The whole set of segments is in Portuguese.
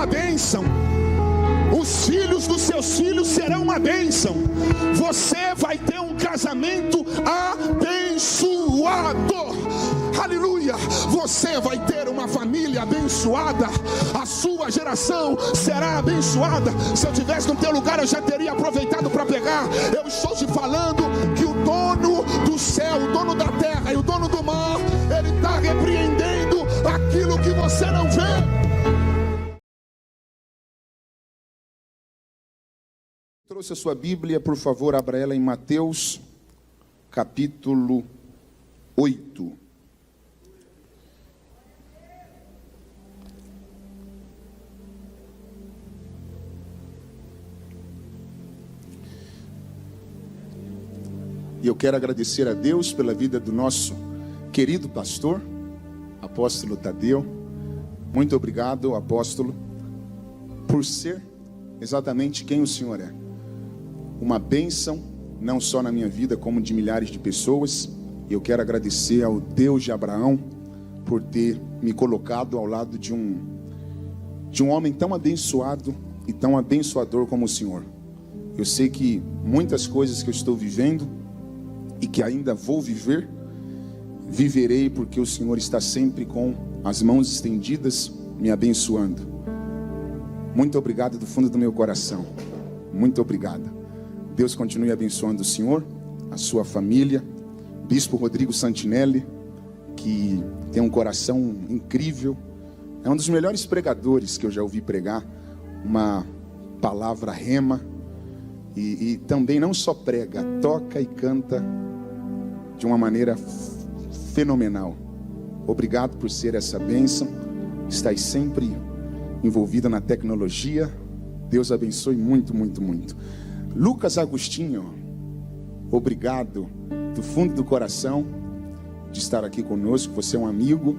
uma bênção. Os filhos dos seus filhos serão uma bênção. Você vai ter um casamento abençoado. Aleluia. Você vai ter uma família abençoada. A sua geração será abençoada. Se eu estivesse no teu lugar, eu já teria aproveitado para pegar. Eu estou te falando que o dono do céu, o dono da terra e o dono do mar, ele está repreendendo aquilo que você não vê. Trouxe a sua Bíblia, por favor, abra ela em Mateus, capítulo 8. E eu quero agradecer a Deus pela vida do nosso querido pastor, apóstolo Tadeu. Muito obrigado, apóstolo, por ser exatamente quem o Senhor é. Uma bênção, não só na minha vida, como de milhares de pessoas. E eu quero agradecer ao Deus de Abraão por ter me colocado ao lado de um homem tão abençoado e tão abençoador como o Senhor. Eu sei que muitas coisas que eu estou vivendo e que ainda vou viver, viverei porque o Senhor está sempre com as mãos estendidas, me abençoando. Muito obrigado do fundo do meu coração. Muito obrigado. Deus continue abençoando o senhor, a sua família. Bispo Rodrigo Santinelli, que tem um coração incrível. É um dos melhores pregadores que eu já ouvi pregar. Uma palavra rema. E também não só prega, toca e canta de uma maneira fenomenal. Obrigado por ser essa bênção. Estais sempre envolvida na tecnologia. Deus abençoe muito, muito, muito. Lucas Agostinho, obrigado do fundo do coração de estar aqui conosco. Você é um amigo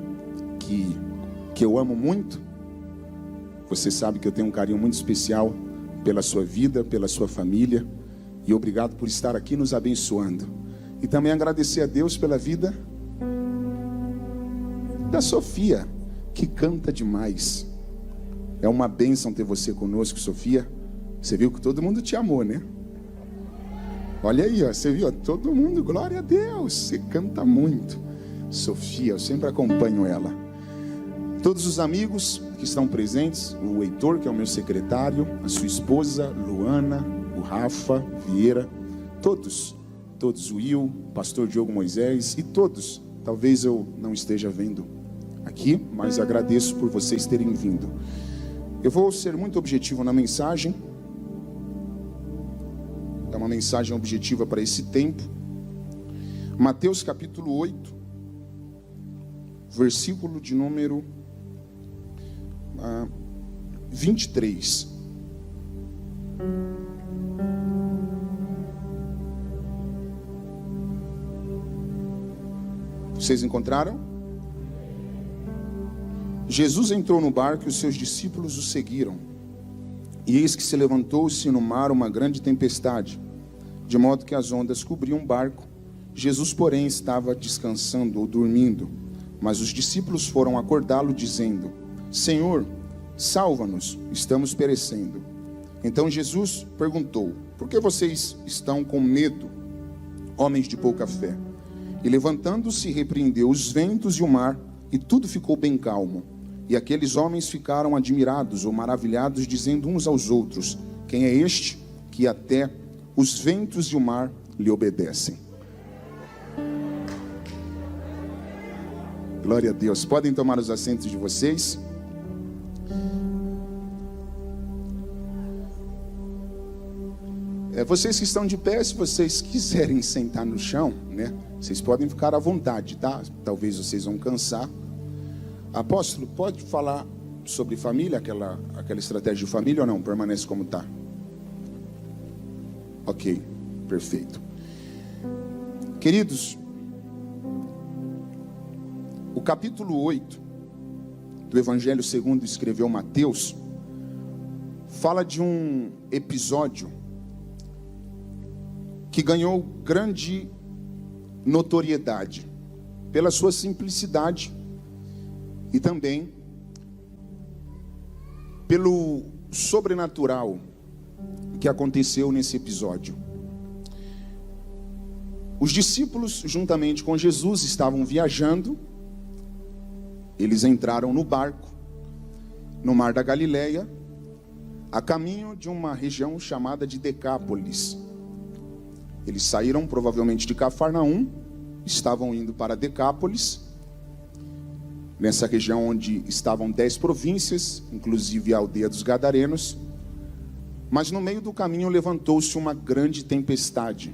que eu amo muito. Você sabe que eu tenho um carinho muito especial pela sua vida, pela sua família. E obrigado por estar aqui nos abençoando. E também agradecer a Deus pela vida da Sofia, que canta demais. É uma bênção ter você conosco, Sofia. Você viu que todo mundo te amou, né? Olha aí, ó, você viu? Todo mundo, glória a Deus. Você canta muito. Sofia, eu sempre acompanho ela. Todos os amigos que estão presentes, o Heitor, que é o meu secretário, a sua esposa, Luana, o Rafa Vieira, todos, o Will, o pastor Diogo Moisés e todos. Talvez eu não esteja vendo aqui, mas agradeço por vocês terem vindo. Eu vou ser muito objetivo na mensagem. É uma mensagem objetiva para esse tempo. Mateus capítulo 8, versículo de número 23. Vocês encontraram? Jesus entrou no barco e os seus discípulos o seguiram. E eis que se levantou-se no mar uma grande tempestade, de modo que as ondas cobriam o barco. Jesus, porém, estava descansando ou dormindo. Mas os discípulos foram acordá-lo, dizendo: Senhor, salva-nos, estamos perecendo. Então Jesus perguntou: por que vocês estão com medo, homens de pouca fé? E levantando-se, repreendeu os ventos e o mar, e tudo ficou bem calmo. E aqueles homens ficaram admirados ou maravilhados, dizendo uns aos outros: quem é este que até os ventos e o mar lhe obedecem? Glória a Deus. Podem tomar os assentos de vocês. Vocês que estão de pé, se vocês quiserem sentar no chão, né? Vocês podem ficar à vontade, tá? Talvez vocês vão cansar. Apóstolo, pode falar sobre família, aquela estratégia de família ou não? Permanece como está? Ok, perfeito. Queridos, o capítulo 8 do Evangelho segundo escreveu Mateus fala de um episódio que ganhou grande notoriedade pela sua simplicidade e também pelo sobrenatural que aconteceu nesse episódio. Os discípulos, juntamente com Jesus, estavam viajando. Eles entraram no barco, no mar da Galileia, a caminho de uma região chamada de Decápolis. Eles saíram provavelmente de Cafarnaum, estavam indo para Decápolis, nessa região onde estavam 10 províncias, inclusive a aldeia dos Gadarenos. Mas no meio do caminho levantou-se uma grande tempestade,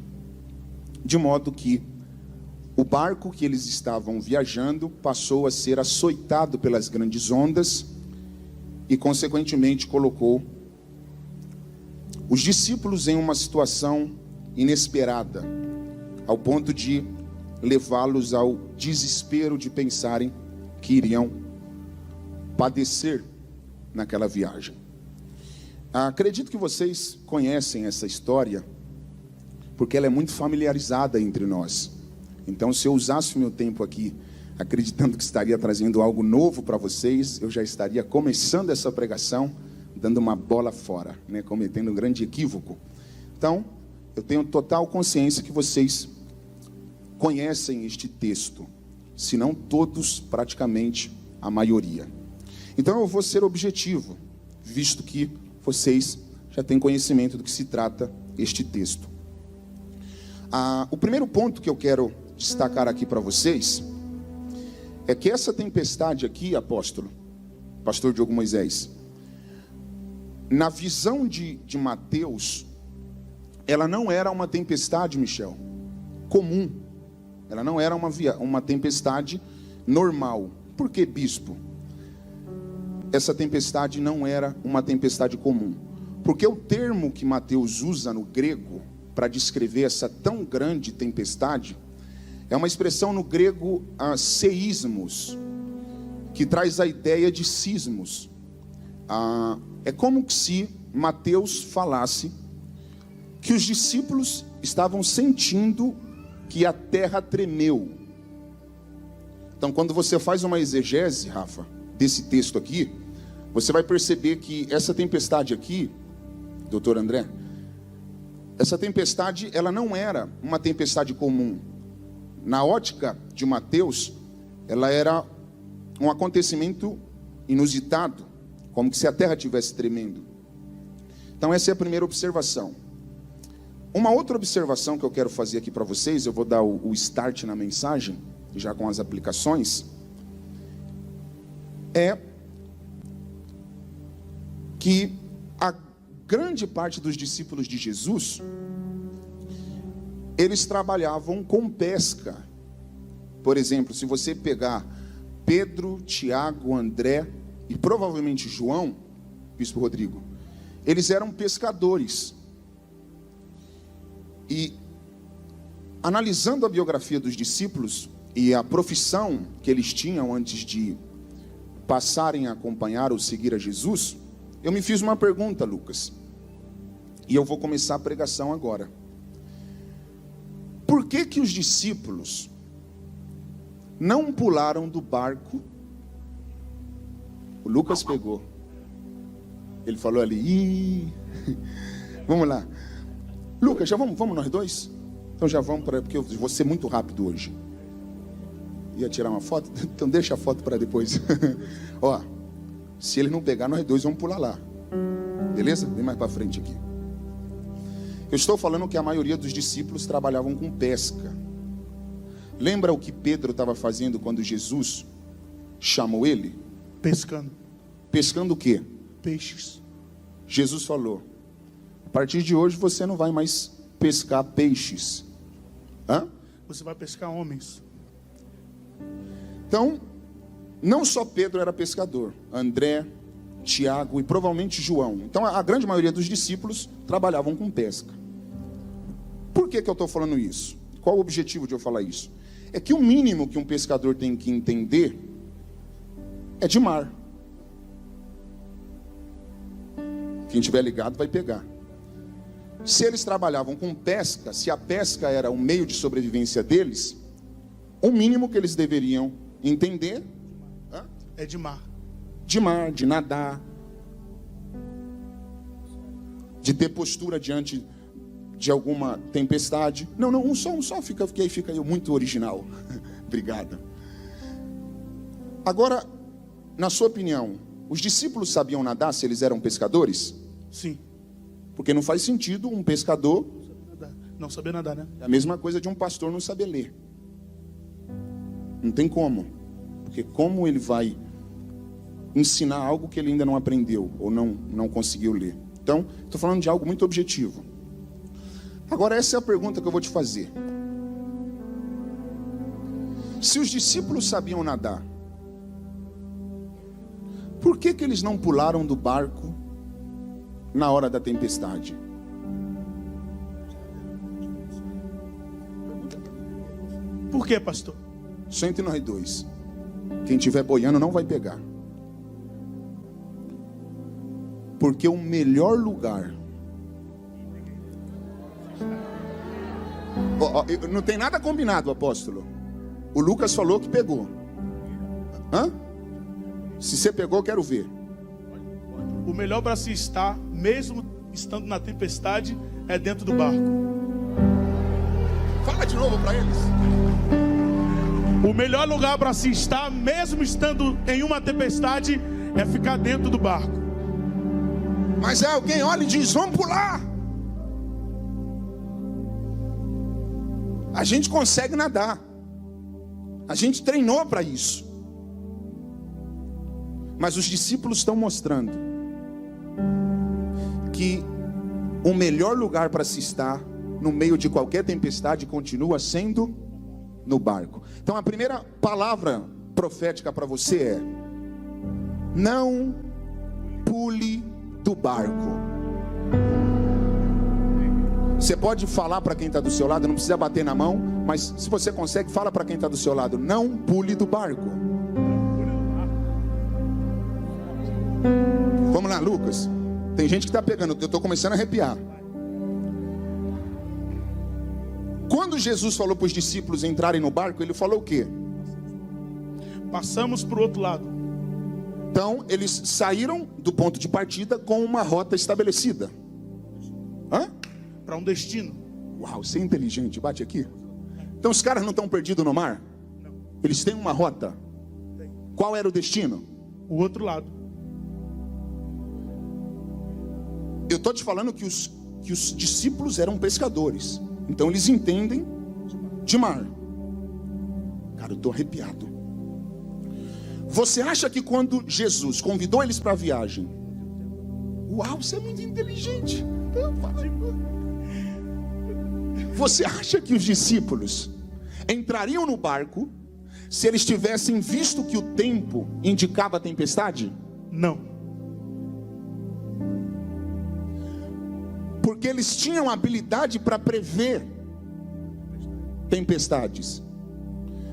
de modo que o barco que eles estavam viajando passou a ser açoitado pelas grandes ondas e, consequentemente, colocou os discípulos em uma situação inesperada, ao ponto de levá-los ao desespero de pensarem que iriam padecer naquela viagem. Acredito que vocês conhecem essa história, porque ela é muito familiarizada entre nós. Então, se eu usasse o meu tempo aqui, acreditando que estaria trazendo algo novo para vocês, eu já estaria começando essa pregação, dando uma bola fora, né? Cometendo um grande equívoco. Então, eu tenho total consciência que vocês conhecem este texto, se não todos, praticamente a maioria. Então eu vou ser objetivo, visto que vocês já têm conhecimento do que se trata este texto. O primeiro ponto que eu quero destacar aqui para vocês é que essa tempestade aqui, apóstolo, pastor Diogo Moisés, na visão de Mateus, ela não era uma tempestade, Michel, comum. Ela não era uma tempestade normal. Por que, bispo? Essa tempestade não era uma tempestade comum. Porque o termo que Mateus usa no grego para descrever essa tão grande tempestade é uma expressão no grego seísmos, que traz a ideia de sismos. É como se Mateus falasse que os discípulos estavam sentindo que a terra tremeu. Então, quando você faz uma exegese, Rafa, desse texto aqui, você vai perceber que essa tempestade aqui, doutor André, essa tempestade, ela não era uma tempestade comum. Na ótica de Mateus, ela era um acontecimento inusitado, como se a terra estivesse tremendo. Então, essa é a primeira observação. Uma outra observação que eu quero fazer aqui para vocês, eu vou dar o start na mensagem, já com as aplicações, é que a grande parte dos discípulos de Jesus, eles trabalhavam com pesca. Por exemplo, se você pegar Pedro, Tiago, André e provavelmente João, bispo Rodrigo, eles eram pescadores. E analisando a biografia dos discípulos e a profissão que eles tinham antes de passarem a acompanhar ou seguir a Jesus, eu me fiz uma pergunta, Lucas, e eu vou começar a pregação agora. Por que que os discípulos não pularam do barco? O Lucas pegou. Ele falou ali, vamos lá. Lucas, já vamos nós dois? Então já vamos, porque eu vou ser muito rápido hoje. Ia tirar uma foto? Então deixa a foto para depois. Ó, se ele não pegar, nós dois vamos pular lá. Beleza? Vem mais para frente aqui. Eu estou falando que a maioria dos discípulos trabalhavam com pesca. Lembra o que Pedro estava fazendo quando Jesus chamou ele? Pescando. Pescando o quê? Peixes. Jesus falou: a partir de hoje você não vai mais pescar peixes. Hã? Você vai pescar homens. Então, não só Pedro era pescador, André, Tiago e provavelmente João. Então, a grande maioria dos discípulos trabalhavam com pesca. Por que eu estou falando isso? Qual o objetivo de eu falar isso? É que o mínimo que um pescador tem que entender é de mar. Quem estiver ligado vai pegar. Se eles trabalhavam com pesca, se a pesca era o meio de sobrevivência deles, o mínimo que eles deveriam entender é de mar. De mar, de nadar. de ter postura diante de alguma tempestade. Não, um só, fica aí muito original. Obrigado. Agora, na sua opinião, os discípulos sabiam nadar se eles eram pescadores? Sim. Porque não faz sentido um pescador não saber nadar, né? é a mesma coisa de um pastor não saber ler. Não tem como. Porque como ele vai ensinar algo que ele ainda não aprendeu ou não conseguiu ler? Então, estou falando de algo muito objetivo. Agora, essa é a pergunta que eu vou te fazer. Se os discípulos sabiam nadar, por que eles não pularam do barco na hora da tempestade? Por que, pastor? Só entre nós dois. Quem estiver boiando não vai pegar. Porque o melhor lugar... não tem nada combinado, apóstolo. O Lucas falou que pegou. Hã? Se você pegou, quero ver. O melhor para se estar, mesmo estando na tempestade, é dentro do barco. Fala de novo para eles. O melhor lugar para se estar, mesmo estando em uma tempestade, é ficar dentro do barco. Mas alguém olha e diz: vamos pular. A gente consegue nadar. A gente treinou para isso. Mas os discípulos estão mostrando que o melhor lugar para se estar no meio de qualquer tempestade continua sendo no barco. Então a primeira palavra profética para você é: não pule do barco. Você pode falar para quem está do seu lado, não precisa bater na mão, mas se você consegue, fala para quem está do seu lado: não pule do barco. Vamos lá, Lucas. Tem gente que está pegando, eu estou começando a arrepiar. Quando Jesus falou para os discípulos entrarem no barco, ele falou o quê? Passamos para o outro lado. Então, eles saíram do ponto de partida com uma rota estabelecida. Hã? Para um destino. Uau, você é inteligente, bate aqui. Então os caras não estão perdidos no mar? Não. Eles têm uma rota. Tem. Qual era o destino? O outro lado. Eu estou te falando que os discípulos eram pescadores. Então eles entendem de mar. Cara, eu estou arrepiado. Você acha que quando Jesus convidou eles para a viagem... Uau, você é muito inteligente. Você acha que os discípulos entrariam no barco se eles tivessem visto que o tempo indicava a tempestade? Não. Porque eles tinham habilidade para prever tempestades.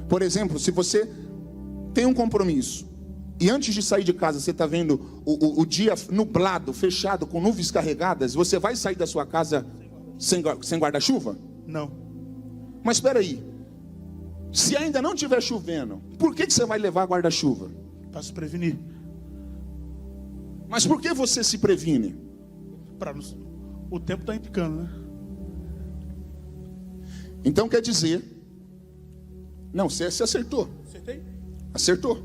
Por exemplo, se você tem um compromisso e antes de sair de casa você está vendo o dia nublado, fechado, com nuvens carregadas, você vai sair da sua casa sem guarda-chuva? Não. Mas espera aí, se ainda não estiver chovendo, por que você vai levar guarda-chuva? Para se prevenir. Mas por que você se previne? O tempo está indicando, né? Então quer dizer... Não, você acertou. Acertei? Acertou.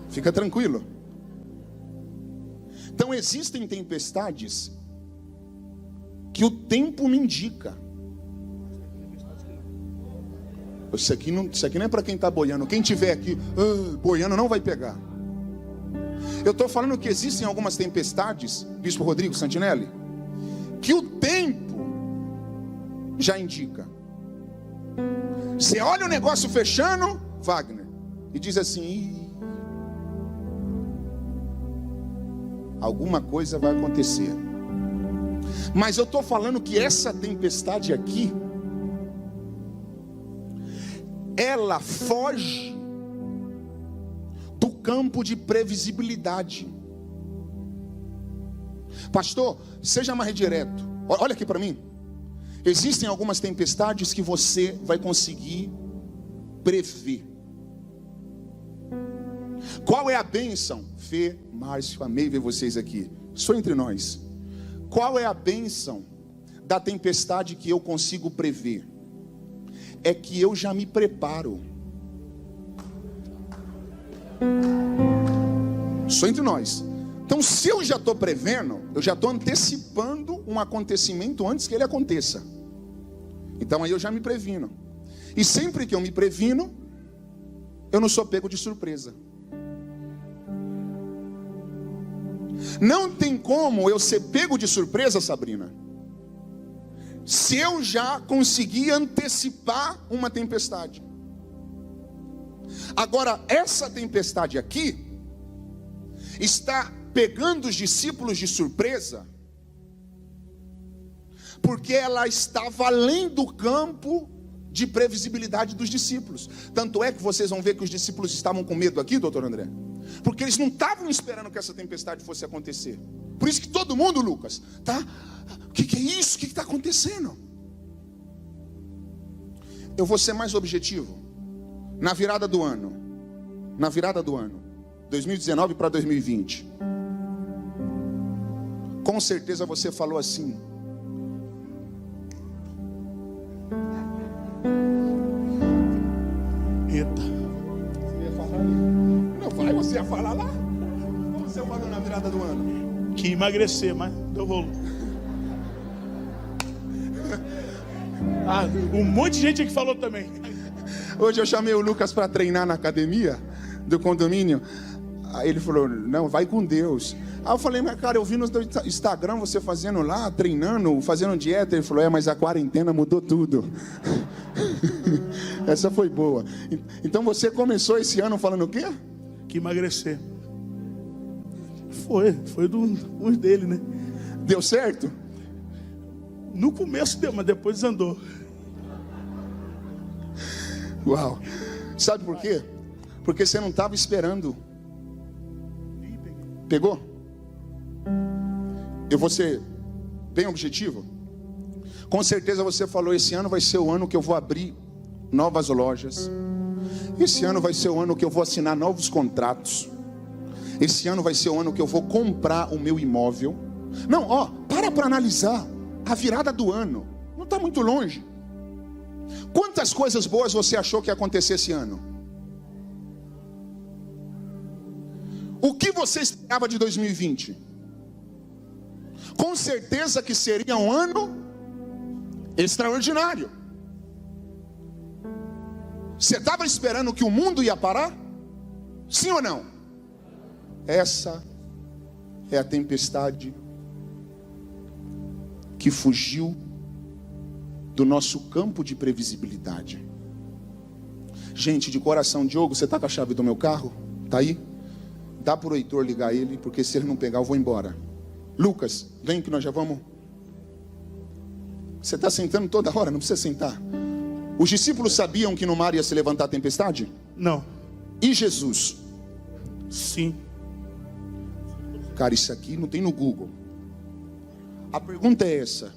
Fica tranquilo. Então existem tempestades que o tempo me indica. Isso aqui não é para quem está boiando. Quem tiver aqui boiando não vai pegar. Eu estou falando que existem algumas tempestades, Bispo Rodrigo Santinelli, que o tempo já indica. Você olha o negócio fechando, Wagner, e diz assim: alguma coisa vai acontecer. Mas eu estou falando que essa tempestade aqui, ela foge do campo de previsibilidade. Pastor, seja mais direto. Olha aqui para mim. Existem algumas tempestades que você vai conseguir prever. Qual é a bênção? Fê, Márcio, amei ver vocês aqui. Só entre nós. Qual é a bênção da tempestade que eu consigo prever? É que eu já me preparo. Só entre nós. Então, se eu já estou prevendo, eu já estou antecipando um acontecimento antes que ele aconteça. Então aí eu já me previno. E sempre que eu me previno, eu não sou pego de surpresa. Não tem como eu ser pego de surpresa, Sabrina, se eu já consegui antecipar uma tempestade. Agora, essa tempestade aqui está pegando os discípulos de surpresa, porque ela estava além do campo de previsibilidade dos discípulos. Tanto é que vocês vão ver que os discípulos estavam com medo aqui, doutor André, porque eles não estavam esperando que essa tempestade fosse acontecer. Por isso que todo mundo, Lucas, tá? O que é isso? O que está acontecendo? Eu vou ser mais objetivo. Na virada do ano, 2019 para 2020, com certeza você falou assim: eita, você ia falar? Não vai, você ia falar lá? Como você falou na virada do ano? que emagrecer, mas deu rolo. Um monte de gente aqui falou também. Hoje eu chamei o Lucas para treinar na academia do condomínio. Aí ele falou: não, vai com Deus. Aí eu falei: mas cara, eu vi no Instagram você fazendo lá, treinando, fazendo dieta. Ele falou: mas a quarentena mudou tudo. Essa foi boa. Então você começou esse ano falando o quê? Que emagrecer. Foi uns dele, né? Deu certo? No começo deu, mas depois andou. Uau. Sabe por quê? Porque você não estava esperando. Pegou? Eu vou ser bem objetivo. Com certeza você falou: esse ano vai ser o ano que eu vou abrir novas lojas. Esse ano vai ser o ano que eu vou assinar novos contratos. Esse ano vai ser o ano que eu vou comprar o meu imóvel. Não, para analisar. A virada do ano não está muito longe. Quantas coisas boas você achou que ia acontecer esse ano? O que você esperava de 2020? Com certeza que seria um ano extraordinário. Você estava esperando que o mundo ia parar? Sim ou não? Essa é a tempestade que fugiu do nosso campo de previsibilidade. Gente, de coração, Diogo, você está com a chave do meu carro? Está aí? Dá para o Heitor ligar ele, porque se ele não pegar eu vou embora. Lucas, vem que nós já vamos. Você está sentando toda hora, não precisa sentar. Os discípulos sabiam que no mar ia se levantar a tempestade? Não. E Jesus? Sim. Cara, isso aqui não tem no Google. A pergunta é essa: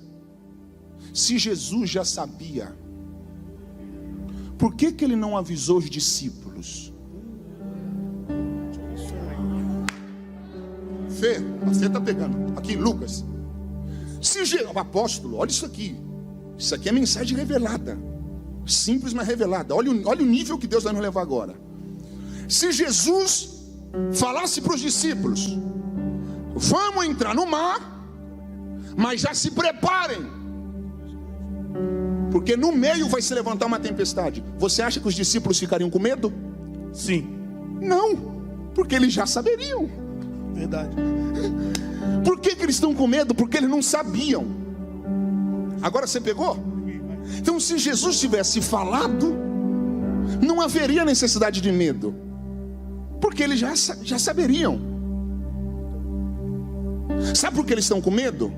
se Jesus já sabia, por que ele não avisou os discípulos? Fê, você está pegando aqui, Lucas. O apóstolo, olha isso aqui. Isso aqui é mensagem revelada. Simples, mas revelada. Olha o nível que Deus vai nos levar agora. Se Jesus falasse para os discípulos: vamos entrar no mar, mas já se preparem, porque no meio vai se levantar uma tempestade. Você acha que os discípulos ficariam com medo? Sim. Não, porque eles já saberiam. Verdade. Por que eles estão com medo? Porque eles não sabiam. Agora você pegou? Então, se Jesus tivesse falado, não haveria necessidade de medo, porque eles já saberiam. Sabe por que eles estão com medo?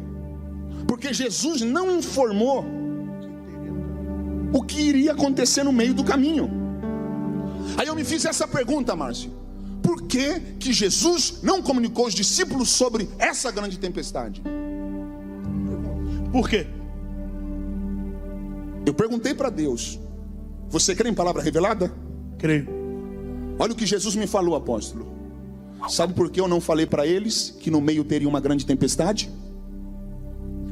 Porque Jesus não informou o que iria acontecer no meio do caminho. Aí eu me fiz essa pergunta, Márcio: por que Jesus não comunicou aos discípulos sobre essa grande tempestade? Por quê? Eu perguntei para Deus: você crê em palavra revelada? Creio. Olha o que Jesus me falou, apóstolo. Sabe por que eu não falei para eles que no meio teria uma grande tempestade?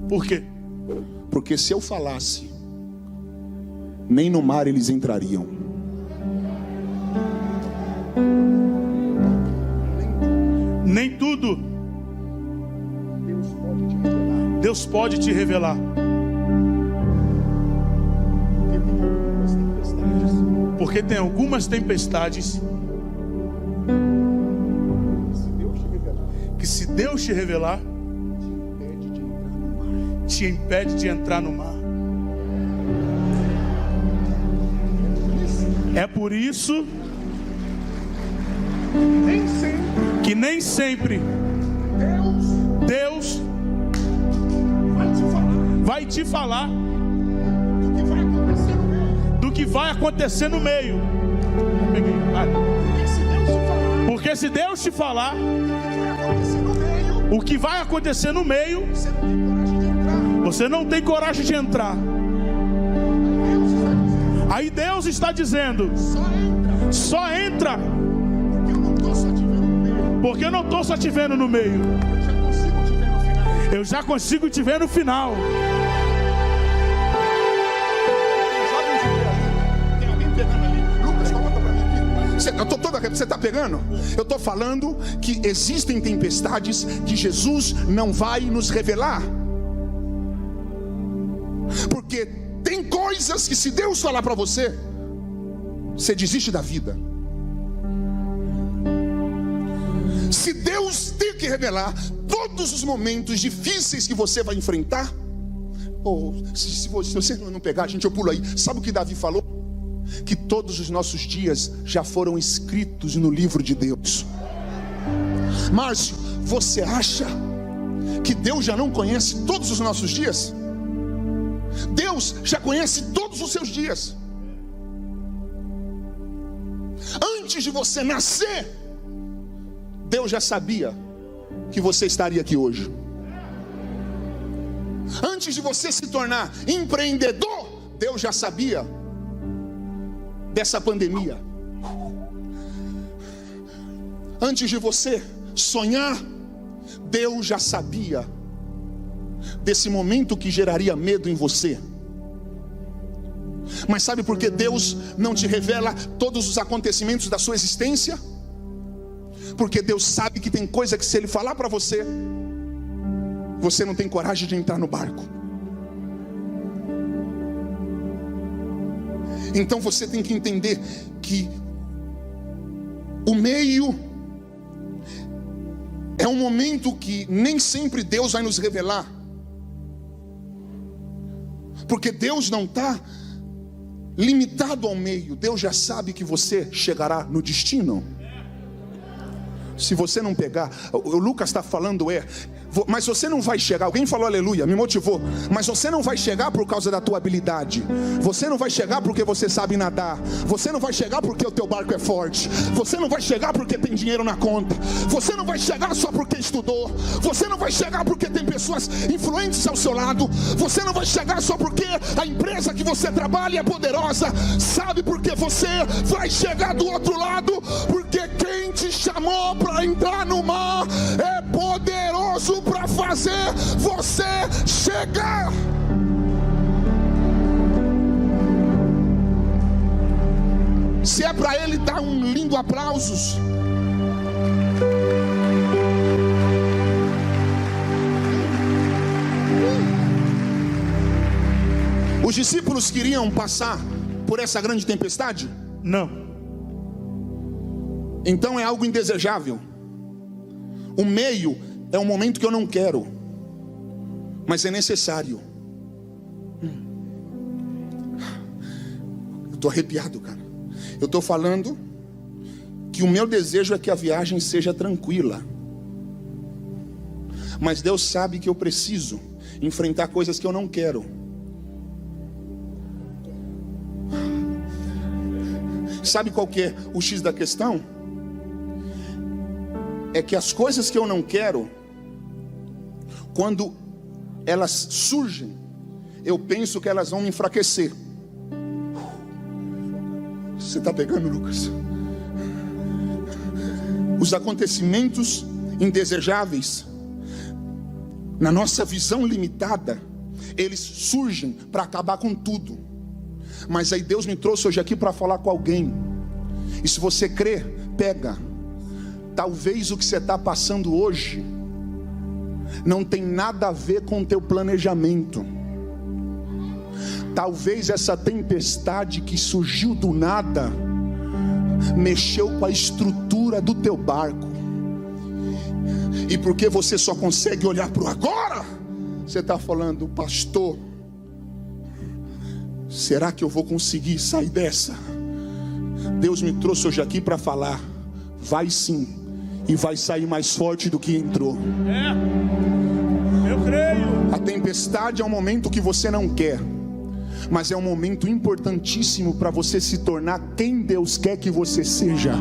Por quê? Porque se eu falasse, nem no mar eles entrariam. Nem tudo Deus pode te revelar. Porque tem algumas tempestades que, se Deus te revelar, te impede de entrar no mar. É por isso que nem sempre Deus vai te falar do que vai acontecer no meio. Porque se Deus te falar o que vai acontecer no meio, você não tem coragem de entrar. Aí Deus está dizendo: só entra, porque eu não estou só te vendo no meio, eu já consigo te ver no final. Tem alguém pegando ali? Lucas, coloca para mim aqui. Você está pegando? Eu estou falando que existem tempestades que Jesus não vai nos revelar. Porque tem coisas que, se Deus falar para você, você desiste da vida. Se Deus tem que revelar todos os momentos difíceis que você vai enfrentar, se você não pegar, gente, eu pulo aí. Sabe o que Davi falou? Que todos os nossos dias já foram escritos no livro de Deus. Márcio, você acha que Deus já não conhece todos os nossos dias? Deus já conhece todos os seus dias. Antes de você nascer, Deus já sabia que você estaria aqui hoje. Antes de você se tornar empreendedor, Deus já sabia dessa pandemia. Antes de você sonhar, Deus já sabia desse momento que geraria medo em você. Mas sabe por que Deus não te revela todos os acontecimentos da sua existência? Porque Deus sabe que tem coisa que, se Ele falar para você, você não tem coragem de entrar no barco. Então você tem que entender que o meio é um momento que nem sempre Deus vai nos revelar. Porque Deus não está limitado ao meio. Deus já sabe que você chegará no destino. Se você não pegar, o Lucas está falando mas você não vai chegar. Alguém falou aleluia, me motivou. Mas você não vai chegar por causa da tua habilidade. Você não vai chegar porque você sabe nadar. Você não vai chegar porque o teu barco é forte. Você não vai chegar porque tem dinheiro na conta. Você não vai chegar só porque estudou. Você não vai chegar porque tem pessoas influentes ao seu lado. Você não vai chegar só porque a empresa que você trabalha é poderosa. Sabe por que você vai chegar do outro lado? Porque quem te chamou para entrar no mar é poderoso para fazer você chegar. Se é para Ele dar um lindo aplausos, os discípulos queriam passar por essa grande tempestade? Não. Então é algo indesejável. O meio é um momento que eu não quero, mas é necessário. Eu estou arrepiado, cara. Eu estou falando que o meu desejo é que a viagem seja tranquila. Mas Deus sabe que eu preciso enfrentar coisas que eu não quero. Sabe qual que é o X da questão? É que as coisas que eu não quero, quando elas surgem, eu penso que elas vão me enfraquecer. Você está pegando, Lucas? Os acontecimentos indesejáveis na nossa visão limitada, eles surgem para acabar com tudo. Mas aí Deus me trouxe hoje aqui para falar com alguém. E se você crê, pega. Talvez o que você está passando hoje não tem nada a ver com o teu planejamento. Talvez essa tempestade que surgiu do nada mexeu com a estrutura do teu barco. E porque você só consegue olhar para o agora, você está falando: pastor, será que eu vou conseguir sair dessa? Deus me trouxe hoje aqui para falar: vai sim, e vai sair mais forte do que entrou. Eu creio. A tempestade é um momento que você não quer, mas é um momento importantíssimo para você se tornar quem Deus quer que você seja.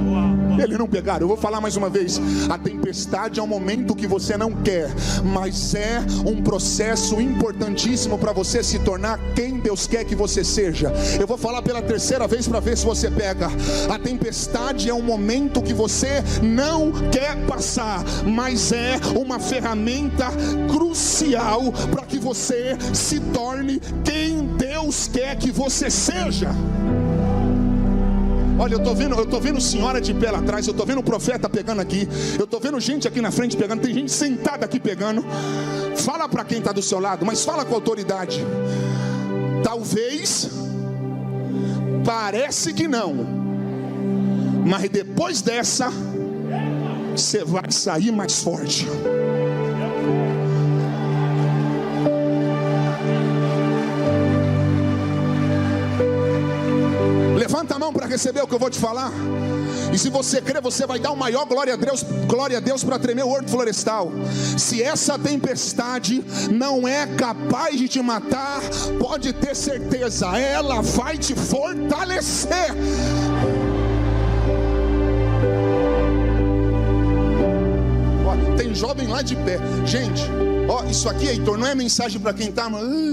Eles não pegaram, eu vou falar mais uma vez. A tempestade é um momento que você não quer, mas é um processo importantíssimo para você se tornar quem Deus quer que você seja. Eu vou falar pela terceira vez para ver se você pega. A tempestade é um momento que você não quer passar, mas é uma ferramenta crucial para que você se torne quem Deus quer que você seja. Olha, eu tô vendo senhora de pé lá atrás, eu tô vendo o profeta pegando aqui, eu tô vendo gente aqui na frente pegando, tem gente sentada aqui pegando. Fala para quem está do seu lado, mas fala com autoridade. Talvez, parece que não, mas depois dessa, você vai sair mais forte. Levanta a mão para receber o que eu vou te falar. E se você crer, você vai dar o maior glória a Deus para tremer o horto florestal. Se essa tempestade não é capaz de te matar, pode ter certeza, ela vai te fortalecer. Ó, tem jovem lá de pé. Gente, ó, isso aqui, Heitor, não é mensagem para quem está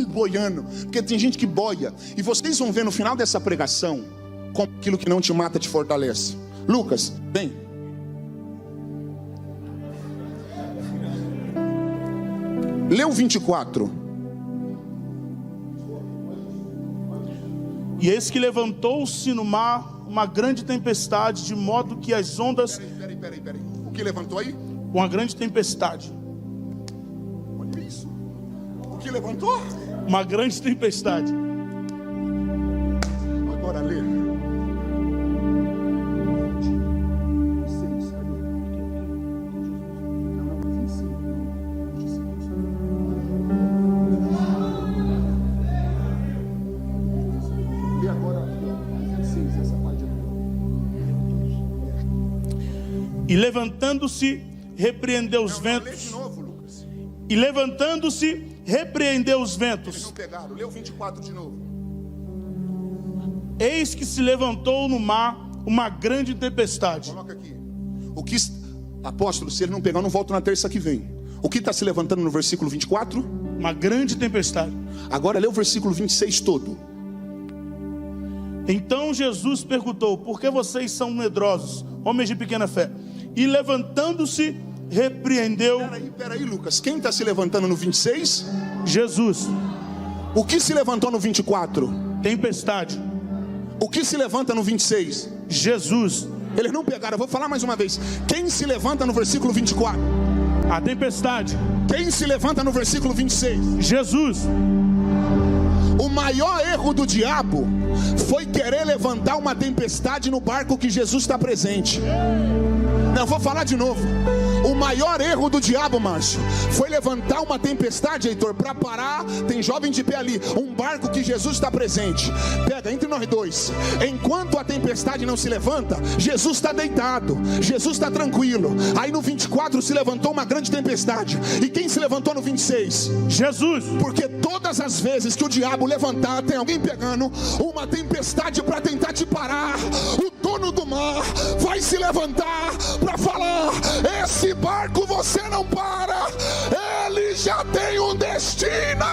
boiando, porque tem gente que boia. E vocês vão ver no final dessa pregação como aquilo que não te mata te fortalece. Lucas, vem. Lê o 24. E eis que levantou-se no mar uma grande tempestade, de modo que as ondas... Peraí. O que levantou aí? Uma grande tempestade. Olha isso. O que levantou? Uma grande tempestade. Agora lê. E levantando-se, repreendeu os ventos. Lê de novo, Lucas. E levantando-se, repreendeu os Eles ventos. não pegaram. Lê o 24 de novo. Eis que se levantou no mar uma grande tempestade. Coloca aqui. O que, apóstolo, se ele não pegar, eu não volto na terça que vem. O que está se levantando no versículo 24? Uma grande tempestade. Agora lê o versículo 26 todo. Então Jesus perguntou: por que vocês são medrosos, homens de pequena fé? E levantando-se, repreendeu. Peraí, Lucas. Quem está se levantando no 26? Jesus. O que se levantou no 24? Tempestade. O que se levanta no 26? Jesus. Eles não pegaram, eu vou falar mais uma vez. Quem se levanta no versículo 24? A tempestade. Quem se levanta no versículo 26? Jesus. O maior erro do diabo foi querer levantar uma tempestade no barco que Jesus está presente. Não, vou falar de novo. O maior erro do diabo, Márcio, foi levantar uma tempestade, Heitor, para parar, tem jovem de pé ali, um barco que Jesus está presente. Pega, entre nós dois. Enquanto a tempestade não se levanta, Jesus está deitado, Jesus está tranquilo. Aí no 24 se levantou uma grande tempestade. E quem se levantou no 26? Jesus. Porque todas as vezes que o diabo levantar, tem alguém pegando uma tempestade para tentar te parar, o dono do mar vai se levantar para falar: esse barco você não para, ele já tem um destino.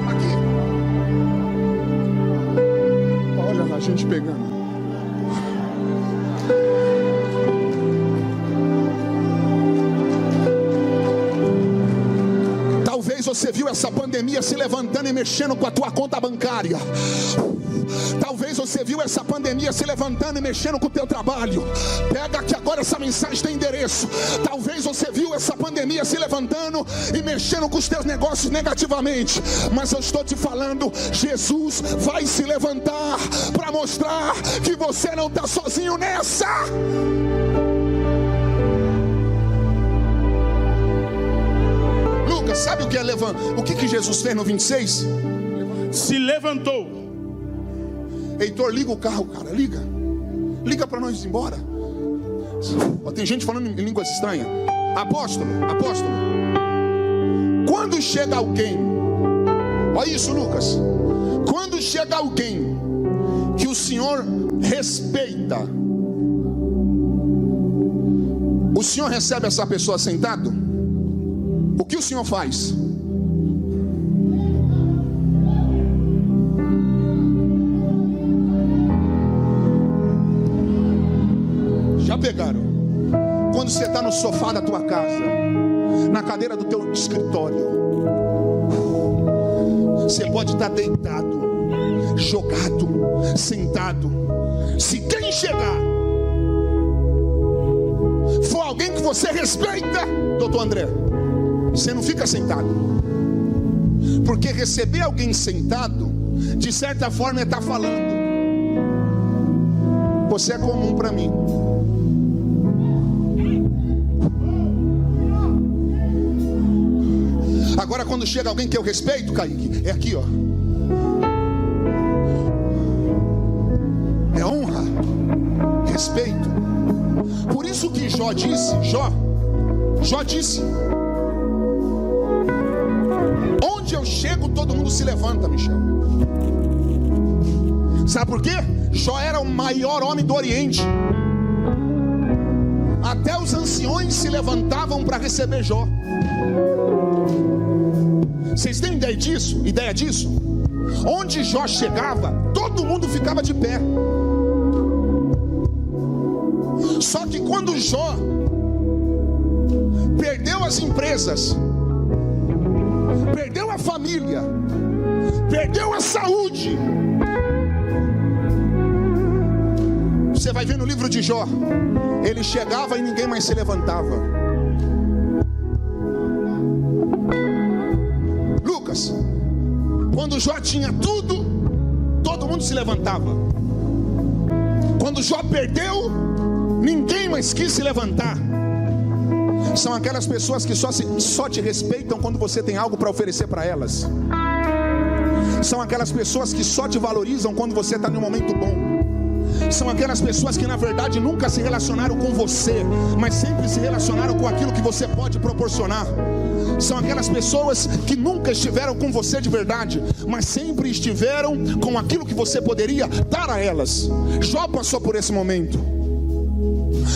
Aqui. Olha lá, a gente pegando. você viu essa pandemia se levantando e mexendo com a tua conta bancária. Talvez você viu essa pandemia se levantando e mexendo com o teu trabalho. Pega que agora essa mensagem tem endereço. Talvez você viu essa pandemia se levantando e mexendo com os teus negócios negativamente. Mas eu estou te falando, Jesus vai se levantar para mostrar que você não está sozinho nessa. Lucas, sabe o que é levantar? O que Jesus fez no 26? Se levantou. Heitor, liga o carro, cara, liga para nós ir embora. Ó, tem gente falando em línguas estranhas. Apóstolo, quando chega alguém, olha isso, Lucas, quando chega alguém que o Senhor respeita, o Senhor recebe essa pessoa sentado? O que o Senhor faz? Já pegaram? Quando você está no sofá da tua casa, na cadeira do teu escritório, você pode estar deitado, jogado, sentado. Se quem chegar for alguém que você respeita, doutor André, você não fica sentado. Porque receber alguém sentado, de certa forma, é estar falando: você é comum para mim. Agora quando chega alguém que eu respeito, Kaique, é aqui, ó. É honra, respeito. Por isso que Jó disse, onde eu chego todo mundo se levanta, Michel. Sabe por quê? Jó era o maior homem do Oriente. Até os anciões se levantavam para receber Jó. Vocês têm ideia disso? Onde Jó chegava, todo mundo ficava de pé. Só que quando Jó perdeu as empresas, perdeu a família, perdeu a saúde, você vai ver no livro de Jó, ele chegava e ninguém mais se levantava. Lucas, quando Jó tinha tudo, todo mundo se levantava. Quando Jó perdeu, ninguém mais quis se levantar. São aquelas pessoas que só te respeitam quando você tem algo para oferecer para elas. São aquelas pessoas que só te valorizam quando você está num momento bom. São aquelas pessoas que na verdade nunca se relacionaram com você, mas sempre se relacionaram com aquilo que você pode proporcionar. São aquelas pessoas que nunca estiveram com você de verdade, mas sempre estiveram com aquilo que você poderia dar a elas. Jó passou por esse momento.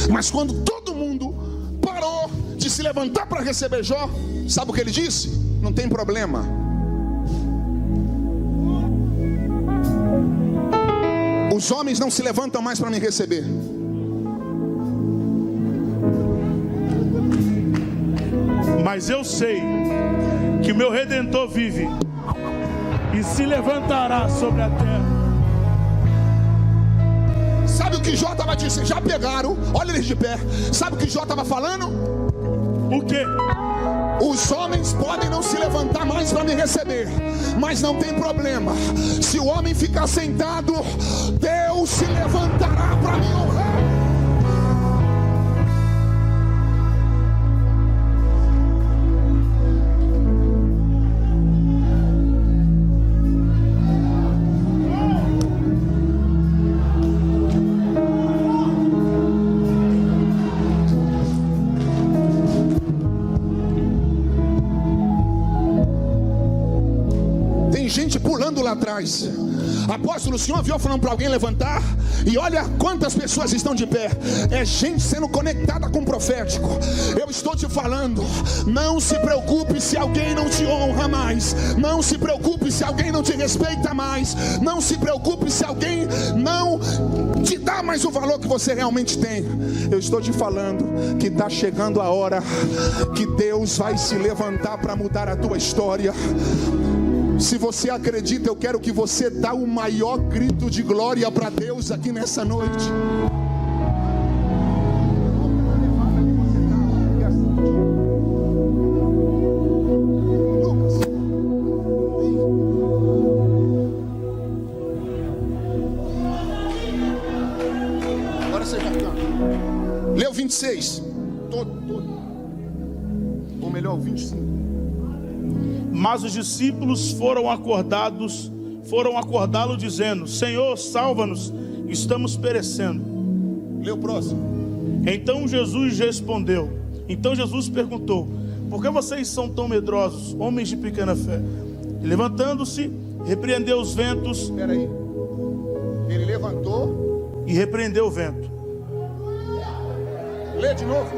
Mas quando todo mundo parou de se levantar para receber Jó, sabe o que ele disse? Não tem problema. Os homens não se levantam mais para me receber. Mas eu sei que o meu Redentor vive e se levantará sobre a terra. Sabe o que Jó estava dizendo? Já pegaram, olha eles de pé. Sabe o que Jó estava falando? O quê? Os homens podem não se levantar mais para me receber, mas não tem problema. Se o homem ficar sentado, Deus se levantará para me honrar. Pulando lá atrás. Apóstolo, o senhor viu falando para alguém levantar? E olha quantas pessoas estão de pé. É gente sendo conectada com o profético. Eu estou te falando, não se preocupe se alguém não te honra mais. Não se preocupe se alguém não te respeita mais. Não se preocupe se alguém não te dá dá mais o valor que você realmente tem. Eu estou te falando que está chegando a hora que Deus vai se levantar para mudar a tua história. Se você acredita, eu quero que você dê o maior grito de glória para Deus aqui nessa noite. Agora você já canta. Lê o 26. Ou melhor, o 25. Mas os discípulos foram acordá-lo dizendo: Senhor, salva-nos, estamos perecendo. Lê o próximo. Então Jesus perguntou: por que vocês são tão medrosos, homens de pequena fé? E levantando-se, repreendeu os ventos. Espera aí. Ele levantou e repreendeu o vento. Lê de novo.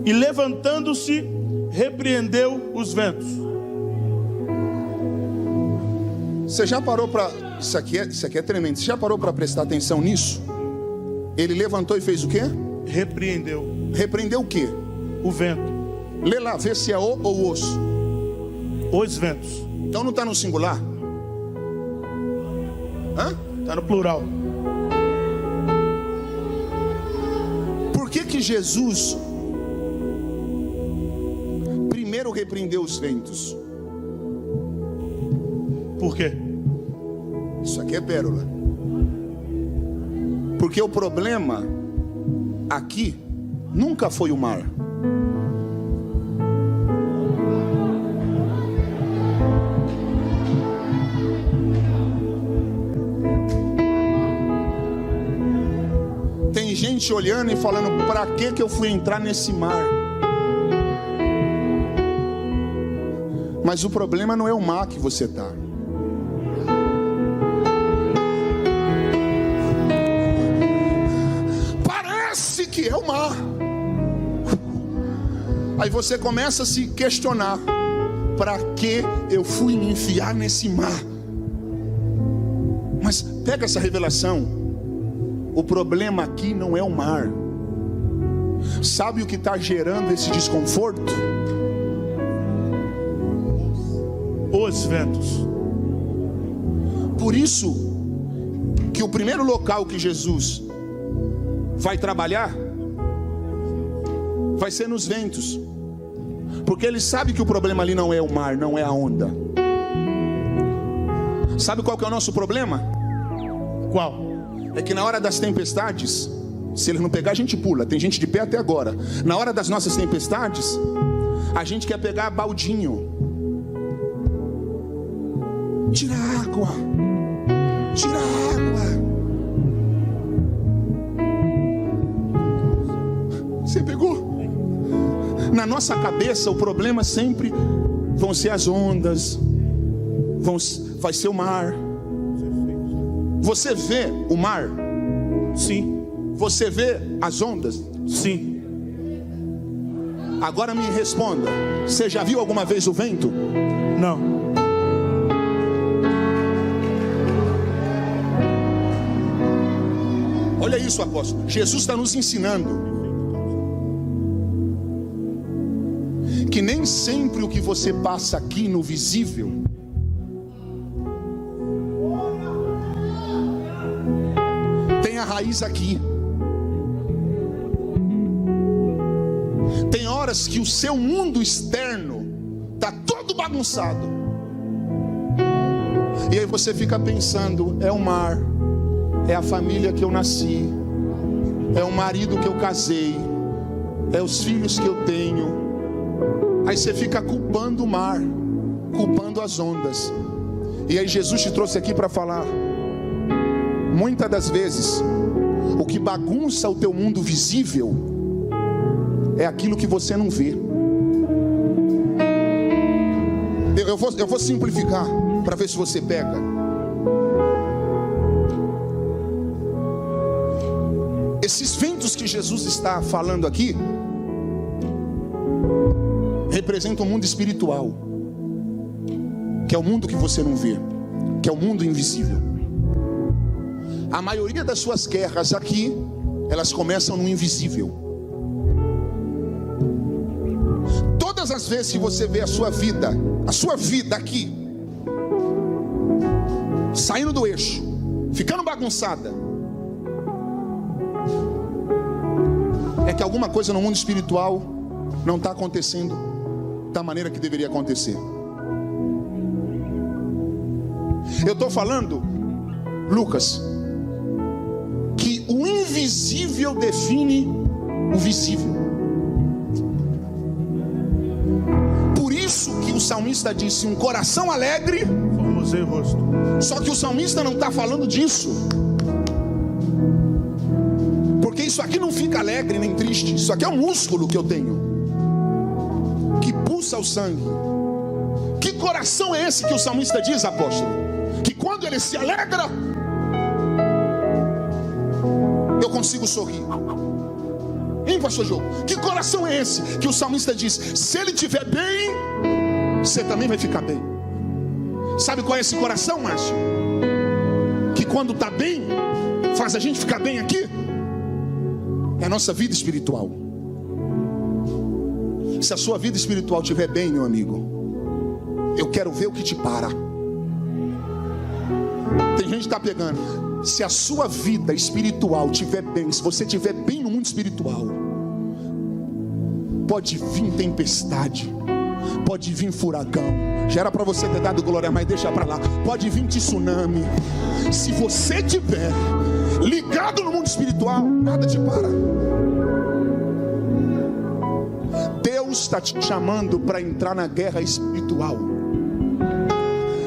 E levantando-se, repreendeu os ventos. Você já parou para... Isso aqui é tremendo. Você já parou para prestar atenção nisso? Ele levantou e fez o quê? Repreendeu. Repreendeu o quê? O vento. Lê lá, vê se é o ou os. Os ventos. Então não está no singular? Hã? Está no plural. Por que Jesus primeiro repreendeu os ventos? Por quê? Isso aqui é pérola. Porque o problema aqui nunca foi o mar. Tem gente olhando e falando: para que eu fui entrar nesse mar? Mas o problema não é o mar que você está. Parece que é o mar. Aí você começa a se questionar: para que eu fui me enfiar nesse mar? Mas pega essa revelação. O problema aqui não é o mar. Sabe o que está gerando esse desconforto? Os ventos. Por isso que o primeiro local que Jesus vai trabalhar vai ser nos ventos. Porque ele sabe que o problema ali não é o mar, não é a onda. Sabe qual que é o nosso problema? Qual? É que na hora das tempestades, se ele não pegar, a gente pula. Tem gente de pé até agora. Na hora das nossas tempestades, a gente quer pegar baldinho. Tira água. Tira água. Você pegou? Na nossa cabeça, o problema sempre vão ser as ondas, vai ser o mar. Você vê o mar? Sim. Você vê as ondas? Sim. Agora me responda: você já viu alguma vez o vento? Não. Olha isso, apóstolo. Jesus está nos ensinando que nem sempre o que você passa aqui no visível tem a raiz aqui. Tem horas que o seu mundo externo está todo bagunçado, e aí você fica pensando: é o mar, é a família que eu nasci, é o marido que eu casei, é os filhos que eu tenho. Aí você fica culpando o mar, culpando as ondas. E aí Jesus te trouxe aqui para falar: muitas das vezes o que bagunça o teu mundo visível é aquilo que você não vê. Eu vou simplificar para ver se você pega. Esses ventos que Jesus está falando aqui representam o mundo espiritual, que é o mundo que você não vê, que é o mundo invisível. A maioria das suas guerras aqui, elas começam no invisível. Todas as vezes que você vê a sua vida aqui, saindo do eixo, ficando bagunçada, é que alguma coisa no mundo espiritual não está acontecendo da maneira que deveria acontecer. Eu estou falando, Lucas, que o invisível define o visível. Por isso que o salmista disse: um coração alegre Formosei o rosto. Só que o salmista não está falando disso, porque isso aqui não fica alegre nem triste. Isso aqui é um músculo que eu tenho, que pulsa o sangue. Que coração é esse que o salmista diz, apóstolo? Que quando ele se alegra, eu consigo sorrir. Hein, pastor João? Que coração é esse que o salmista diz: se ele estiver bem, você também vai ficar bem. Sabe qual é esse coração, Márcio? Que quando está bem, faz a gente ficar bem aqui. É a nossa vida espiritual. Se a sua vida espiritual estiver bem, meu amigo, eu quero ver o que te para. Tem gente que está pegando. Se a sua vida espiritual estiver bem, se você estiver bem no mundo espiritual, pode vir tempestade, pode vir furacão. Já era para você ter dado glória, mas deixa para lá. Pode vir tsunami. Se você estiver ligado no mundo espiritual, nada te para. Deus está te chamando para entrar na guerra espiritual.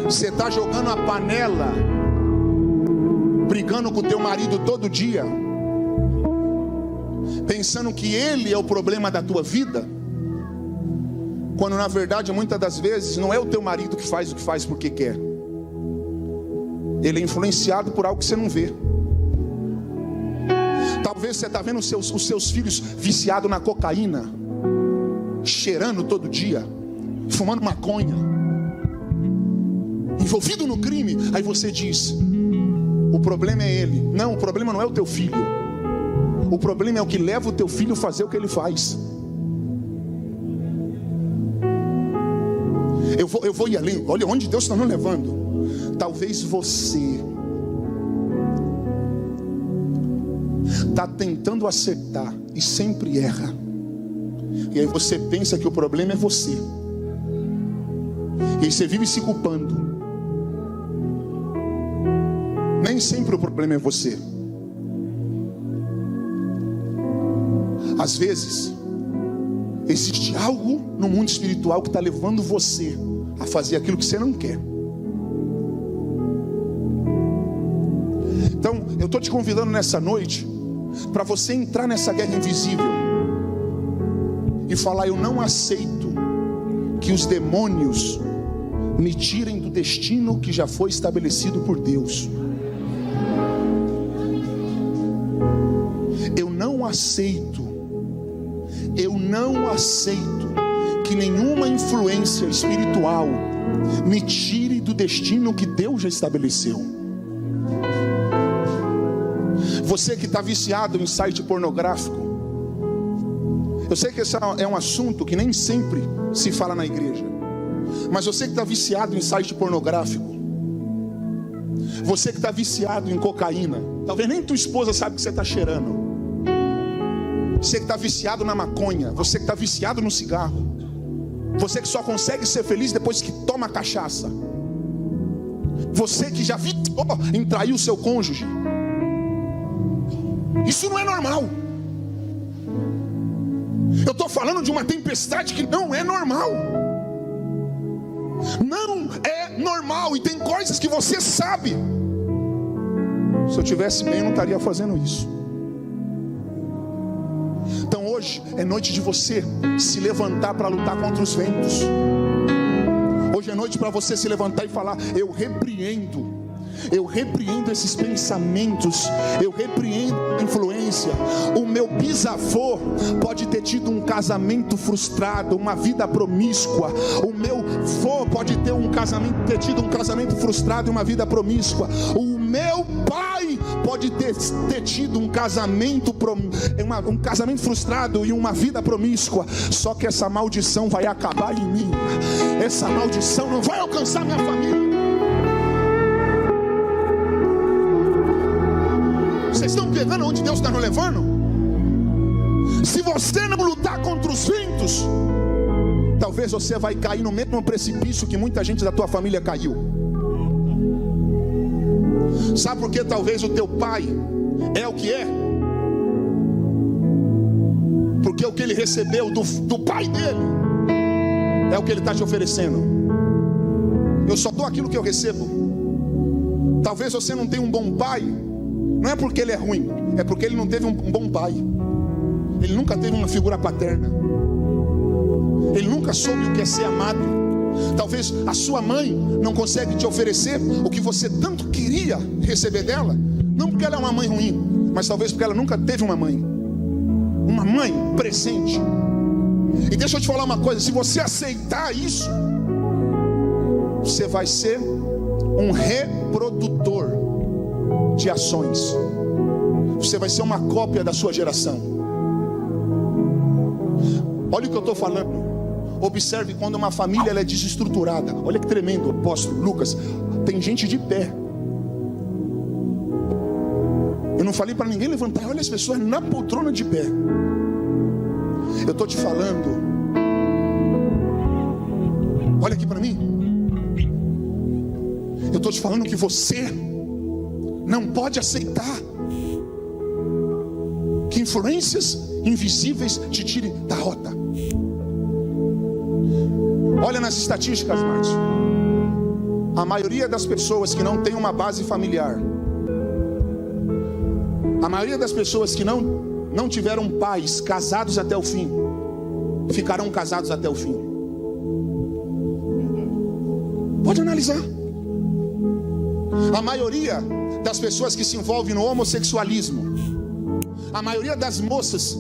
Você está jogando a panela, brigando com o teu marido todo dia, pensando que ele é o problema da tua vida, quando na verdade muitas das vezes não é o teu marido que faz o que faz porque quer. Ele é influenciado por algo que você não vê. Talvez você está vendo os seus filhos viciados na cocaína, cheirando todo dia, fumando maconha, envolvido no crime. Aí você diz: o problema é ele. Não, o problema não é o teu filho. O problema é o que leva o teu filho a fazer o que ele faz. Eu vou ir além. Olha onde Deus está nos levando. Talvez você está tentando acertar e sempre erra. E aí você pensa que o problema é você. E aí você vive se culpando. Nem sempre o problema é você. Às vezes existe algo no mundo espiritual que está levando você a fazer aquilo que você não quer. Então eu estou te convidando nessa noite para você entrar nessa guerra invisível e falar: eu não aceito que os demônios me tirem do destino que já foi estabelecido por Deus. Eu não aceito que nenhuma influência espiritual me tire do destino que Deus já estabeleceu. Você que está viciado em site pornográfico, eu sei que esse é um assunto que nem sempre se fala na igreja, mas você que está viciado em site pornográfico, você que está viciado em cocaína, talvez nem tua esposa sabe que você está cheirando. Você que está viciado na maconha, você que está viciado no cigarro, você que só consegue ser feliz depois que toma cachaça, você que já viciou em trair o seu cônjuge. Isso não é normal. Eu estou falando de uma tempestade que não é normal. Não é normal. E tem coisas que você sabe. Se eu tivesse bem, eu não estaria fazendo isso. Então hoje é noite de você se levantar para lutar contra os ventos. Hoje é noite para você se levantar e falar: eu repreendo eu repreendo esses pensamentos, eu repreendo a influência. O meu bisavô pode ter tido um casamento frustrado, uma vida promíscua. O meu avô pode ter tido um casamento frustrado e uma vida promíscua. O meu pai pode ter tido um casamento frustrado e uma vida promíscua. Só que essa maldição vai acabar em mim. Essa maldição não vai alcançar minha família. Vocês estão pegando onde Deus está nos levando? Se você não lutar contra os ventos, talvez você vai cair no mesmo precipício que muita gente da tua família caiu. Sabe por que talvez o teu pai é o que é? Porque o que ele recebeu do pai dele é o que ele está te oferecendo. Eu só dou aquilo que eu recebo. Talvez você não tenha um bom pai, não é porque ele é ruim, é porque ele não teve um bom pai. Ele nunca teve uma figura paterna. Ele nunca soube o que é ser amado. Talvez a sua mãe não consegue te oferecer o que você tanto queria receber dela. Não porque ela é uma mãe ruim, mas talvez porque ela nunca teve uma mãe presente. E deixa eu te falar uma coisa: se você aceitar isso, você vai ser um reprodutor de ações. Você vai ser uma cópia da sua geração. Olha o que eu estou falando. Observe quando uma família ela é desestruturada. Olha que tremendo, apóstolo Lucas. Tem gente de pé. Eu não falei para ninguém levantar. Olha as pessoas na poltrona de pé. Eu estou te falando. Olha aqui para mim. Eu estou te falando que você não pode aceitar que influências invisíveis te tirem da rota. Olha nas estatísticas, Márcio. A maioria das pessoas que não tem uma base familiar, a maioria das pessoas que não tiveram pais casados até o fim, ficarão casados até o fim. Pode analisar. A maioria das pessoas que se envolvem no homossexualismo, a maioria das moças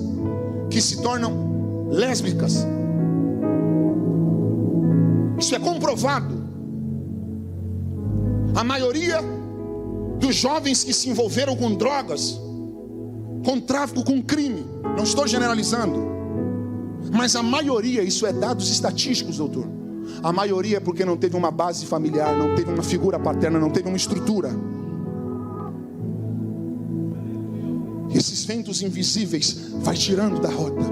que se tornam lésbicas, isso é comprovado. A maioria dos jovens que se envolveram com drogas, com tráfico, com crime, não estou generalizando, mas a maioria, isso é dados estatísticos, doutor. A maioria é porque não teve uma base familiar, não teve uma figura paterna, não teve uma estrutura. Esses ventos invisíveis vai tirando da rota.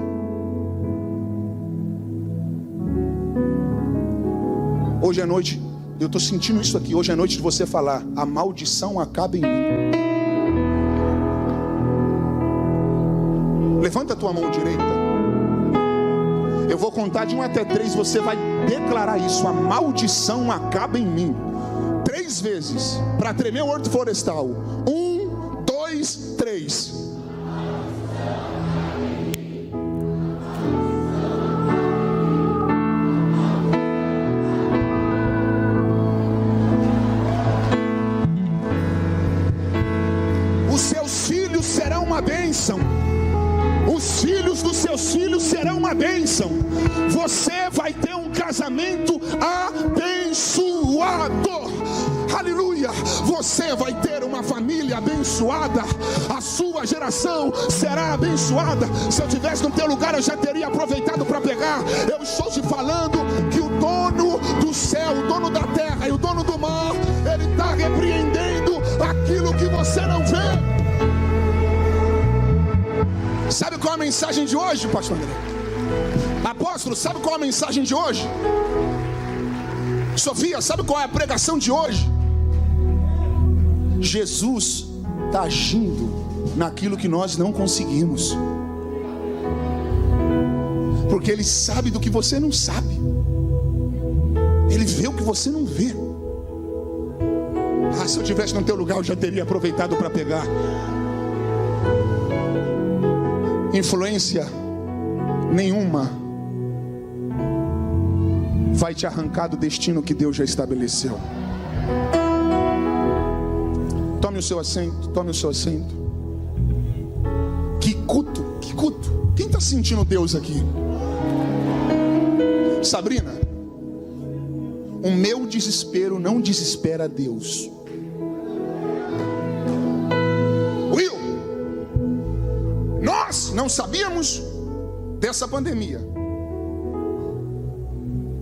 Hoje à noite, eu estou sentindo isso aqui. Hoje à noite de você falar: a maldição acaba em mim. Levanta a tua mão direita. Eu vou contar de 1 até 3. Você vai declarar isso: a maldição acaba em mim. 3 vezes, para tremer o horto florestal. 1, 2, 3. Uma bênção. Os filhos dos seus filhos serão uma bênção. Você vai ter um casamento abençoado. Aleluia. Você vai ter uma família abençoada. A sua geração será abençoada. Se eu estivesse no teu lugar, eu já teria aproveitado para pegar. Eu estou te falando que o dono do céu, o dono da terra e o dono do mar, ele está repreendendo aquilo que você não vê. Sabe qual é a mensagem de hoje, pastor André? Apóstolo, sabe qual é a mensagem de hoje? Sofia, sabe qual é a pregação de hoje? Jesus está agindo naquilo que nós não conseguimos, porque Ele sabe do que você não sabe. Ele vê o que você não vê. Se eu estivesse no teu lugar, eu já teria aproveitado para pegar. Influência nenhuma vai te arrancar do destino que Deus já estabeleceu. Tome o seu assento, tome o seu assento. Que culto, que culto. Quem está sentindo Deus aqui? Sabrina, o meu desespero não desespera Deus. Will, nós não sabíamos dessa pandemia.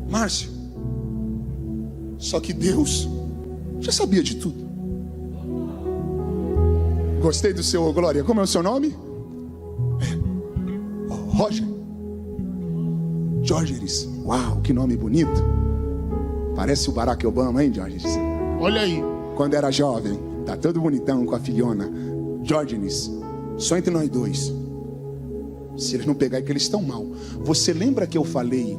Márcio, só que Deus já sabia de tudo. Gostei do seu, Glória. Como é o seu nome? Roger. Jorgeris. Uau, que nome bonito. Parece o Barack Obama, hein, Jorgeris? Olha aí. Quando era jovem, tá todo bonitão com a filhona. Jorgeris, só entre nós dois. Se eles não pegarem, que eles estão mal. Você lembra que eu falei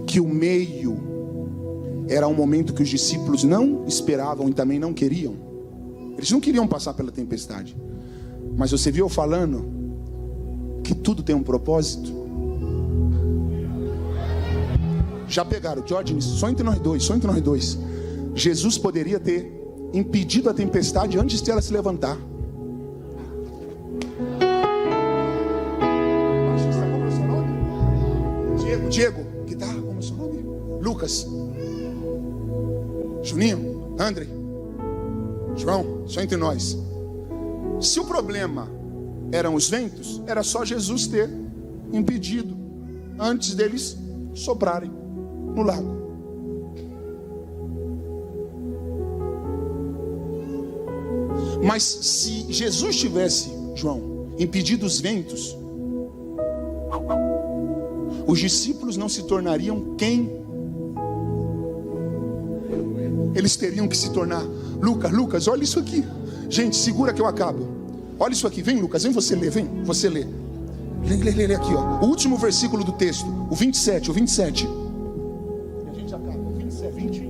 que o meio era um momento que os discípulos não esperavam e também não queriam? Eles não queriam passar pela tempestade. Mas você viu eu falando que tudo tem um propósito? Já pegaram, Diógenes, só entre nós dois, só entre nós dois. Jesus poderia ter impedido a tempestade antes de ela se levantar. Como é o seu nome? Diego, que tá? Como é o seu nome? Lucas, Juninho, André, João, só entre nós. Se o problema eram os ventos, era só Jesus ter impedido antes deles soprarem no lago. Mas se Jesus tivesse, João, impedido os ventos, os discípulos não se tornariam quem eles teriam que se tornar. Lucas, olha isso aqui. Gente, segura que eu acabo. Olha isso aqui, vem Lucas, vem você ler, vem, você lê. Lê aqui, ó. O último versículo do texto, o 27. E a gente acaba, o 27, 20.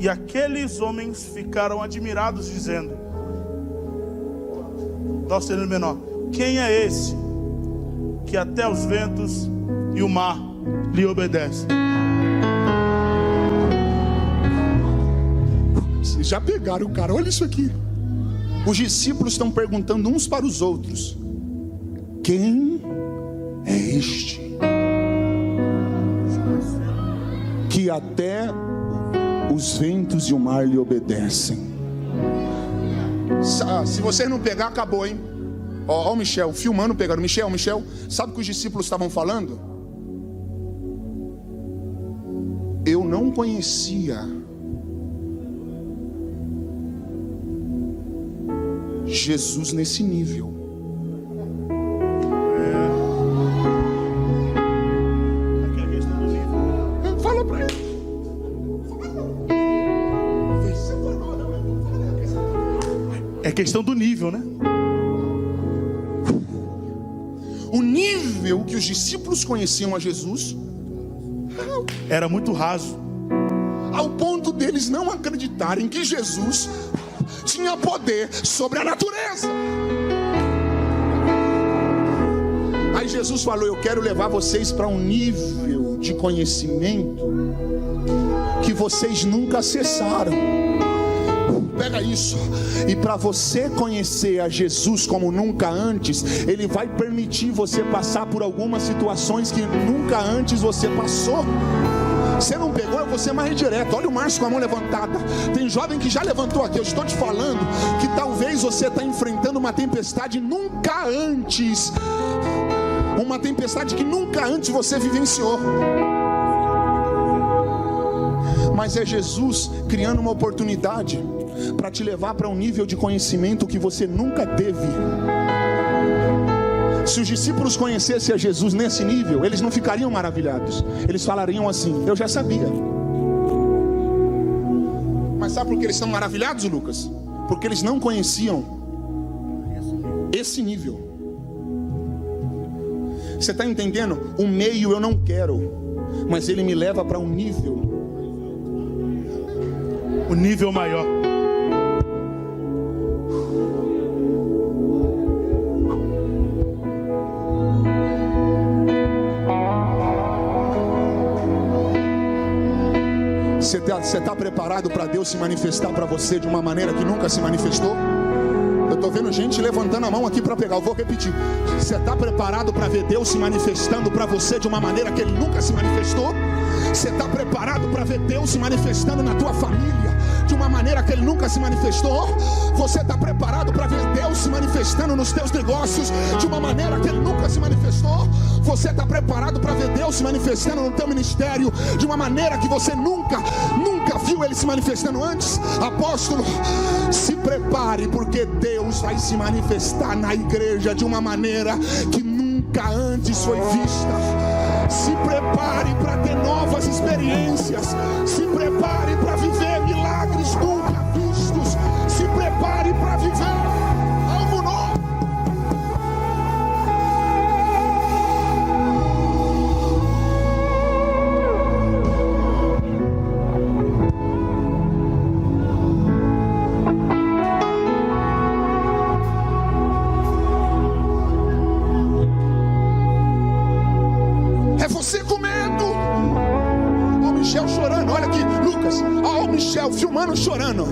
E aqueles homens ficaram admirados, dizendo: dá o sentido menor, quem é esse que até os ventos e o mar lhe obedecem? Vocês já pegaram o cara, olha isso aqui. Os discípulos estão perguntando uns para os outros: quem é este que até os ventos e o mar lhe obedecem? Se você não pegar, acabou, hein? Ó, o Michel, filmando, pegaram. Michel, sabe o que os discípulos estavam falando? Eu não conhecia Jesus nesse nível. Fala pra ele. É questão do nível, né? O nível que os discípulos conheciam a Jesus era muito raso, ao ponto deles não acreditarem que Jesus tinha poder sobre a natureza. Aí Jesus falou: eu quero levar vocês para um nível de conhecimento que vocês nunca acessaram. Pega isso. E para você conhecer a Jesus como nunca antes, Ele vai permitir você passar por algumas situações que nunca antes você passou. Você não pegou, eu vou ser mais direto. Olha o Márcio com a mão levantada. Tem jovem que já levantou aqui. Eu estou te falando que talvez você está enfrentando uma tempestade nunca antes. Uma tempestade que nunca antes você vivenciou. Mas é Jesus criando uma oportunidade para te levar para um nível de conhecimento que você nunca teve. Se os discípulos conhecessem a Jesus nesse nível, eles não ficariam maravilhados. Eles falariam assim: eu já sabia. Mas sabe por que eles estão maravilhados, Lucas? Porque eles não conheciam esse nível. Você está entendendo? O meio eu não quero, mas ele me leva para um nível. O nível maior. Você está preparado para Deus se manifestar para você de uma maneira que nunca se manifestou? Eu estou vendo gente levantando a mão aqui para pegar. Eu vou repetir. Você está preparado para ver Deus se manifestando para você de uma maneira que Ele nunca se manifestou? Você está preparado para ver Deus se manifestando na tua família de uma maneira que Ele nunca se manifestou? Você está preparado para ver Deus se manifestando nos teus negócios de uma maneira que Ele nunca se manifestou? Você está preparado para ver Deus se manifestando no teu ministério de uma maneira que você nunca viu Ele se manifestando antes? Apóstolo, se prepare, porque Deus vai se manifestar na igreja de uma maneira que nunca antes foi vista. Se prepare para ter novas experiências. Se prepare para viver milagres nunca vistos. Se prepare para viver algo novo. É você com medo. Ó, Michel chorando. Olha aqui, Lucas. Ó, o Michel filmando chorando.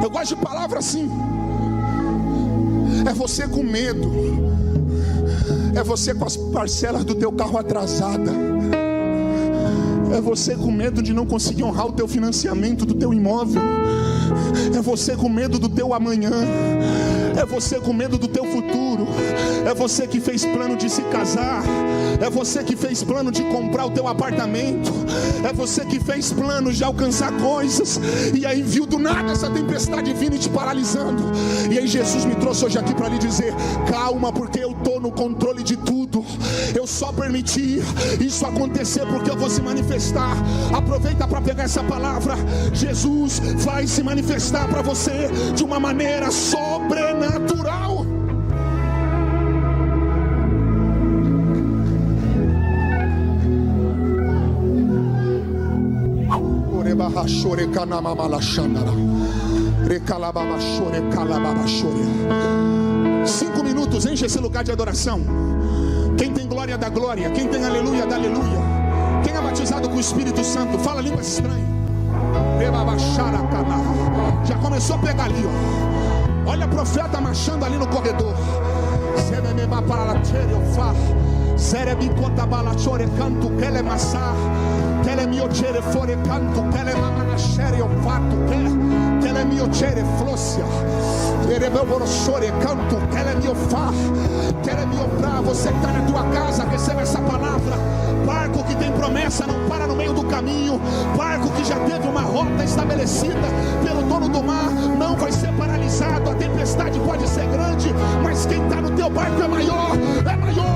Eu gosto de palavra assim. É você com medo. É você com as parcelas do teu carro atrasada. É você com medo de não conseguir honrar o teu financiamento do teu imóvel. É você com medo do teu amanhã. É você com medo do teu futuro. É você que fez plano de se casar. É você que fez plano de comprar o teu apartamento. É você que fez planos de alcançar coisas, e aí viu do nada essa tempestade vindo e te paralisando. E aí Jesus me trouxe hoje aqui para lhe dizer: calma, porque eu estou no controle de tudo. Eu só permiti isso acontecer porque eu vou se manifestar. Aproveita para pegar essa palavra. Jesus vai se manifestar para você de uma maneira sobrenatural. Chore canamamala xandara. Recalababa chore calababa chore. 5 minutos, enche esse lugar de adoração. Quem tem glória da glória, quem tem aleluia da aleluia, quem é batizado com o Espírito Santo, fala língua estranha. Já começou a pegar ali, ó. Olha o profeta marchando ali no corredor. Serebi conta balachore canto que ele massa, que ele miochere fore canto, que ele mamanachere o fato, que ele miochere flossia, ele borochore canto, que ele miofá, que ele miopra. Você que está na tua casa, receba essa palavra. Barco que tem promessa não para no meio do caminho. Barco que já teve uma rota estabelecida pelo dono do mar não vai ser paralisado. A tempestade pode ser grande, mas quem está no teu barco é maior, é maior.